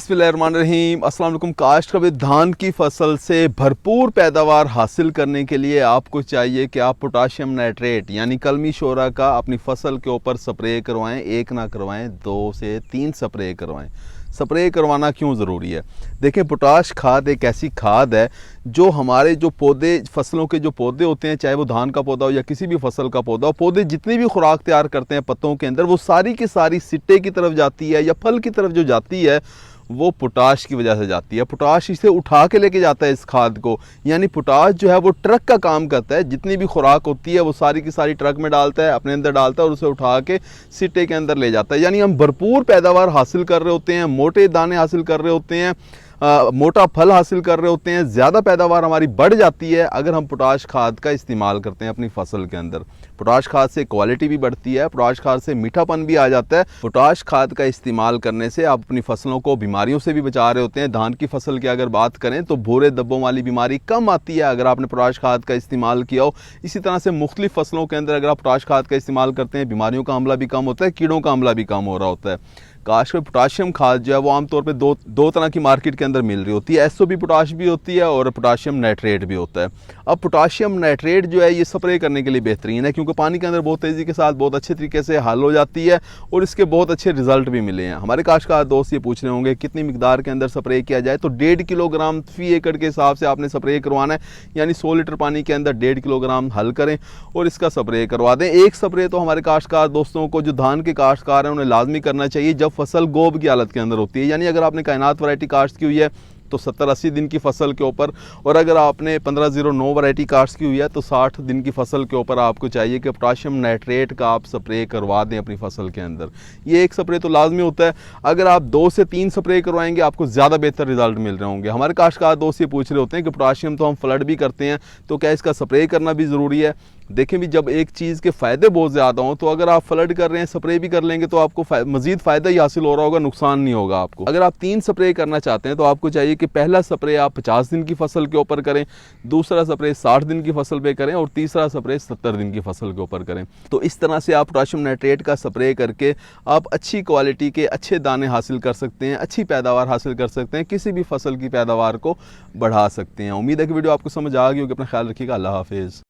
बिस्मिल्लाहिर्रहमानिर्रहीम। अस्सलाम वालेकुम। काश्त का धान की फसल से भरपूर पैदावार हासिल करने के लिए आपको चाहिए कि आप पोटाशियम नाइट्रेट यानी कलमी शोरा का अपनी फसल के ऊपर स्प्रे करवाएं। एक ना करवाएं, 2 से 3 स्प्रे करवाएं। स्प्रे करवाना क्यों ज़रूरी है? देखें, पोटाश खाद एक ऐसी खाद है जो हमारे जो पौधे, फसलों के जो पौधे होते हैं, चाहे वो धान का पौधा हो या किसी भी फसल का पौधा हो, पौधे जितनी भी खुराक तैयार करते हैं पत्तों के अंदर, वो सारी की सारी सिट्टे की तरफ जाती है या फल की तरफ जो जाती है वो पोटाश की वजह से जाती है। पोटाश इसे उठा के लेके जाता है इस खाद को, यानी पोटाश जो है वो ट्रक का काम करता है। जितनी भी खुराक होती है वो सारी की सारी ट्रक में डालता है, अपने अंदर डालता है और उसे उठा के सिट्टे के अंदर ले जाता है। यानी हम भरपूर पैदावार हासिल कर रहे होते हैं, मोटे दाने हासिल कर रहे होते हैं, मोटा फल हासिल कर रहे होते हैं, ज़्यादा पैदावार हमारी बढ़ जाती है अगर हम पोटाश खाद का इस्तेमाल करते हैं अपनी फसल के अंदर। पोटाश खाद से क्वालिटी भी बढ़ती है, पोटाश खाद से मीठापन भी आ जाता है। पोटाश खाद का इस्तेमाल करने से आप अपनी फसलों को बीमारियों से भी बचा रहे होते हैं। धान की फसल की अगर बात करें तो भूरे धब्बों वाली बीमारी कम आती है अगर आपने पोटाश खाद का इस्तेमाल किया हो। इसी तरह से मुख्तलिफ फसलों के अंदर अगर आप पोटाश खाद का इस्तेमाल करते हैं, बीमारियों का हमला भी कम होता है, कीड़ों का हमला भी कम हो रहा होता है। काश में पोटाशियम खाद जो है वो आमतौर पे दो तरह की मार्केट के अंदर मिल रही होती है। एसओपी पोटाश भी होती है और पोटाशियम नाइट्रेट भी होता है। अब पोटाशियम नाइट्रेट जो है ये स्प्रे करने के लिए बेहतरीन है क्योंकि पानी के अंदर बहुत तेज़ी के साथ बहुत अच्छे तरीके से हल हो जाती है और इसके बहुत अच्छे रिजल्ट भी मिले हैं। हमारे काश्तकार दोस्त ये पूछ रहे होंगे कितनी मिकदार के अंदर स्प्रे किया जाए, तो 1.5 किलोग्राम फी एकड़ के हिसाब से आपने स्प्रे करवाना है। यानी 100 लीटर पानी के अंदर 1.5 किलोग्राम हल करें और इसका स्प्रे करवा दें। एक स्प्रे तो हमारे काश्तकार दोस्तों को जो धान के काश्तकार हैं उन्हें लाजमी करना चाहिए जब फसल गोब की हालत के अंदर होती है। यानी अगर आपने कायनात वैरायटी काश्त की हुई है तो 70-80 दिन की फसल के ऊपर, और अगर आपने 1509 वैरायटी काश्त की हुई है तो 60 दिन की फसल के ऊपर आपको चाहिए कि पोटाशियम नाइट्रेट का आप स्प्रे करवा दें अपनी फसल के अंदर। ये एक स्प्रे तो लाजमी होता है। अगर आप 2 से 3 स्प्रे करवाएंगे आपको ज़्यादा बेहतर रिजल्ट मिल रहे होंगे। हमारे काश्तकार दोस्त ये पूछ रहे होते हैं कि पोटाशियम तो हम फ्लड भी करते हैं तो क्या इसका स्प्रे करना भी ज़रूरी है? देखें भी, जब एक चीज़ के फ़ायदे बहुत ज़्यादा हों तो अगर आप फ्लड कर रहे हैं, स्प्रे भी कर लेंगे तो आपको मज़ीद फ़ायदा ही हासिल हो रहा होगा, नुकसान नहीं होगा आपको। अगर आप 3 स्प्रे करना चाहते हैं तो आपको चाहिए कि पहला स्प्रे आप 50 दिन की फसल के ऊपर करें, दूसरा स्प्रे 60 दिन की फसल पे करें और तीसरा स्प्रे 70 दिन की फसल के ऊपर करें। तो इस तरह से आप पोटाशियम नाइट्रेट का स्प्रे करके आप अच्छी क्वालिटी के अच्छे दाने हासिल कर सकते हैं, अच्छी पैदावार हासिल कर सकते हैं, किसी भी फसल की पैदावार को बढ़ा सकते हैं। उम्मीद है कि वीडियो आपको समझ आ गई होगी। अपना ख्याल रखिएगा। अल्लाह हाफिज़।